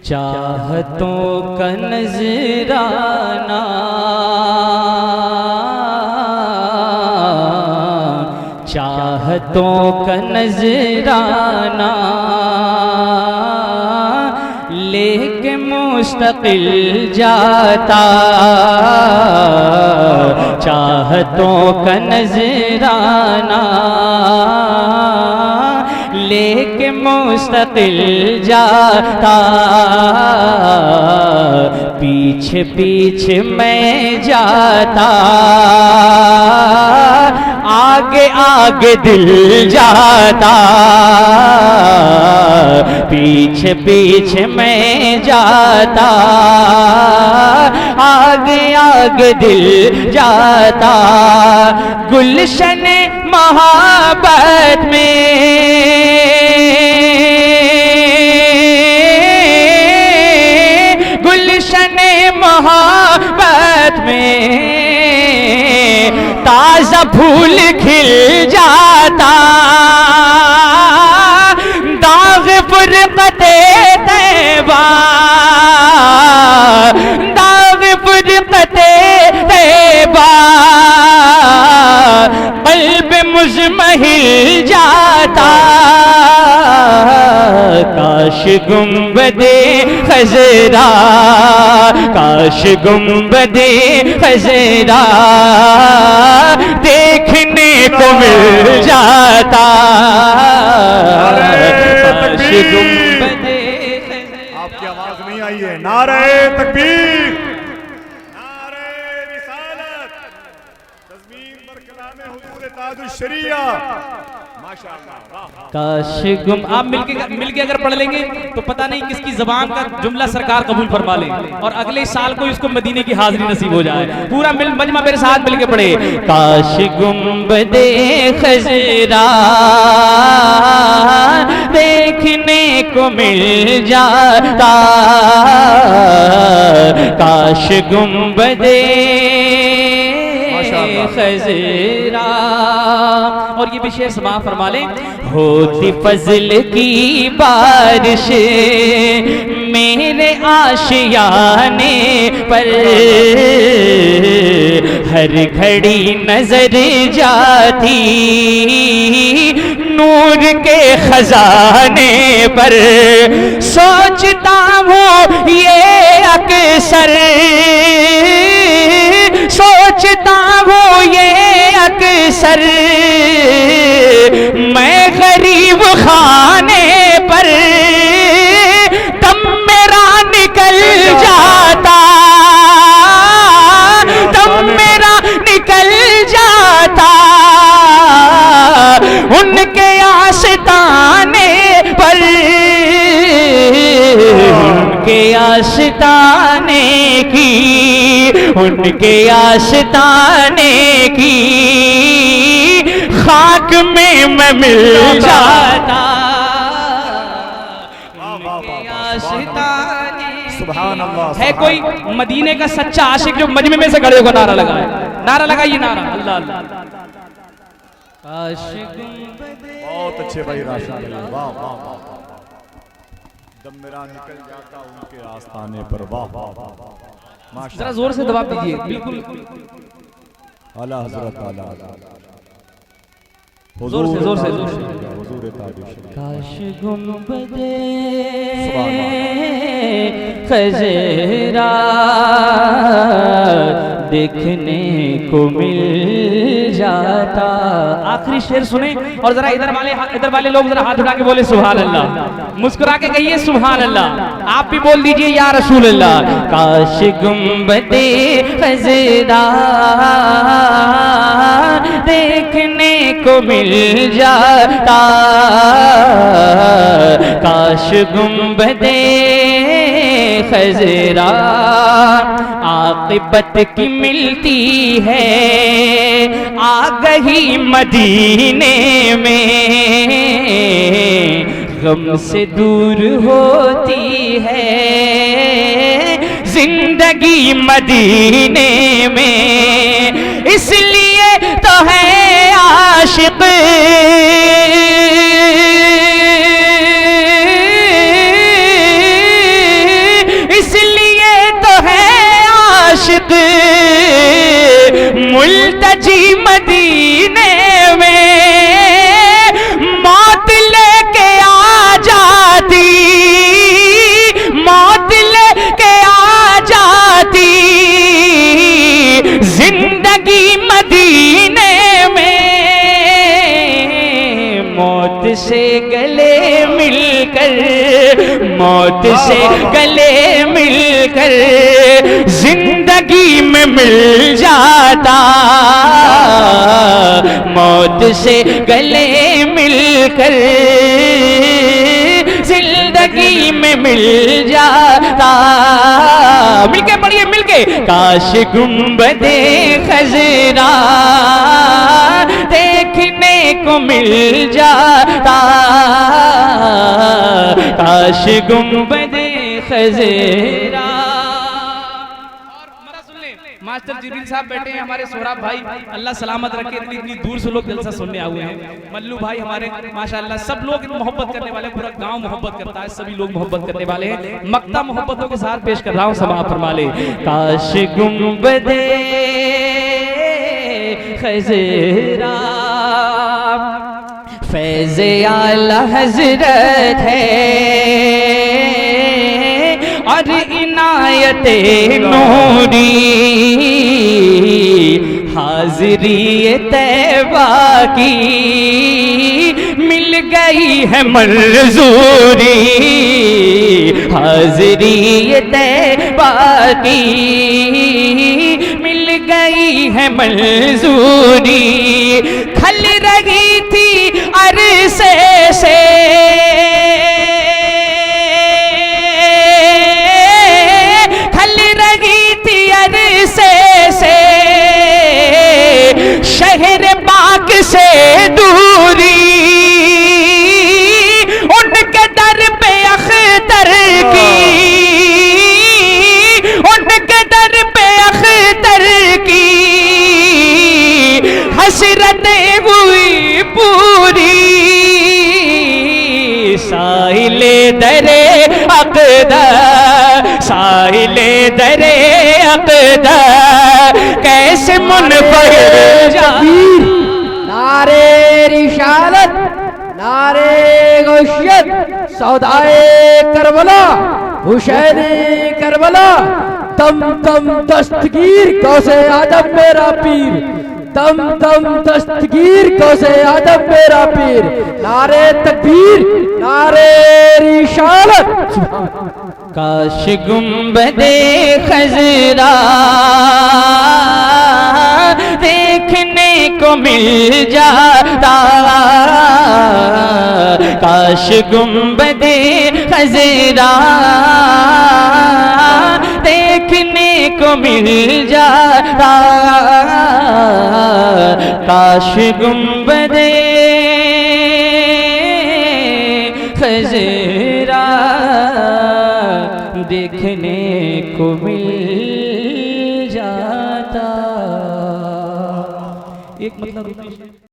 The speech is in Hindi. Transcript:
चाहतों का नजराना चाहतों का नजराना लेके मुस्तकिल जाता चाहतों का नजराना लेके मुस्तकिल जाता पीछे पीछे मैं जाता आगे आगे दिल जाता पीछे पीछे मैं जाता आगे आगे दिल जाता गुलशन मोहब्बत में गुलशन मोहब्बत में ताजा फूल खिल जाता दाग फुरक़ते तैबा दाग फुरक़ते तैबा क़ल्ब मुज़महिल जाता काश गुंबदे खज़रा काश गुंबदे खज़रा देखने को मिल जाता काश गुंबदे आपकी आवाज नहीं आई है। नारे तकबीर नारे रिसालत तज़मीन बर कलाम हुजूर ताजुश शरिया माशाअल्लाह। काश गुम आप मिलके अगर पढ़ लेंगे तो पता नहीं किसकी ज़बान का जुमला सरकार कबूल फरमा ले और अगले साल को इसको मदीने की हाजिरी नसीब हो जाए। पूरा मजमा मेरे साथ मिलके पढ़े काश गुंबदे खज़रा देखने को मिल जाता काश गुंबदे खज़रा और ये भी शेर समाअ फरमा लें होती फजल की बारिश मेरे आशियाने पर हर घड़ी नजर जाती नूर के खजाने पर सोचता हूँ ये अक्सर सोचता हूँ ये अक्सर मैं गरीब खाने पर दम मेरा निकल जाता दम मेरा निकल जाता उनके आशिताने पर उनके आशिताने की उनके आशिताने की खाक में मैं मिल जाता उनके आशिताने सुभान अल्लाह है कोई मदीने का सच्चा आशिक जो मजमे में से खड़े होकर नारा लगाए नारा लगाइए नारा अल्लाह अल्लाह बहुत अच्छे भाई राशिद वाह वाह वाह दम मेरा निकल जाता उनके आस्थाने पर वाह वाह वाह जरा जोर से दबाव दीजिए बिल्कुल आला हजरत आला जोर से जोर से हुजूर ताजुश काश गुंबदे खज़रा देखने को मिल जाता। आखिरी शेर सुने और जरा इधर वाले लोग जरा हाथ उठा के बोले सुभान अल्लाह मुस्कुरा के कहिए सुभान अल्लाह आप भी बोल दीजिए या रसूल अल्लाह काश गुंबदे खज़रा देखने को मिल जाता काश गुंबदे खज़रा आक़िबत की मिलती है आगही मदीने में गम से दूर होती है जिंदगी मदीने में इसलिए तो है आशिक सजी मदीने में मौत लेके आ जाती, मौत लेके आ जाती, जिंदगी मदीने में मौत से गले मिलकर, मौत से गले मिलकर जिंदगी में मिल जाता, मौत से गले मिलकर जिंदगी में मिल जाता। मिलके पढ़िए मिलके। काश गुंबदे खजरा देखने को मिल जाता, काश गुंबदे खजरा। मास्टर जिब्रील साहब बैठे हैं, हमारे सोहराब भाई, अल्लाह सलामत रखे। इतनी दूर से लोग जलसा सुनने आए हुए हैं। मल्लू भाई हमारे माशाअल्लाह, सब लोग मोहब्बत करने वाले, पूरा गांव मोहब्बत करता है, सभी लोग मोहब्बत करने वाले हैं। मक्ता मोहब्बतों के साथ पेश कर रहा हूं, समा फरमा ले। काश गुंबदे खजरा फैज़ आला हज़रत है और इनायते नूरी, हाज़िरी तैबा की मिल गई है मंजूरी, हाज़िरी तैबा की मिल गई है मंजूरी। खल रही थी अरसे से शहर पाक से दूरी, उनके दर पे अख्तर की, उनके दर पे अख्तर की हसरतें हुई पूरी। साहिले दरे अक़दा, साहिले दरे अक़दा कैसे मुनफ़रिद जाती। नारे रिसालत, नारे गौशियत, सौदाए करबला, हुसैनी करबला, दम दम दस्तगीर गौसे आदम मेरा पीर, दम दम दस्तगीर गौसे आदम मेरा पीर। नारे तकबीर, नारे रिसालत। काश गुंबदे खजरा देखने को मिल जाता, काश गुंबदे खजरा देखने को मिल जाता, काश गुंबदे खजरा देखने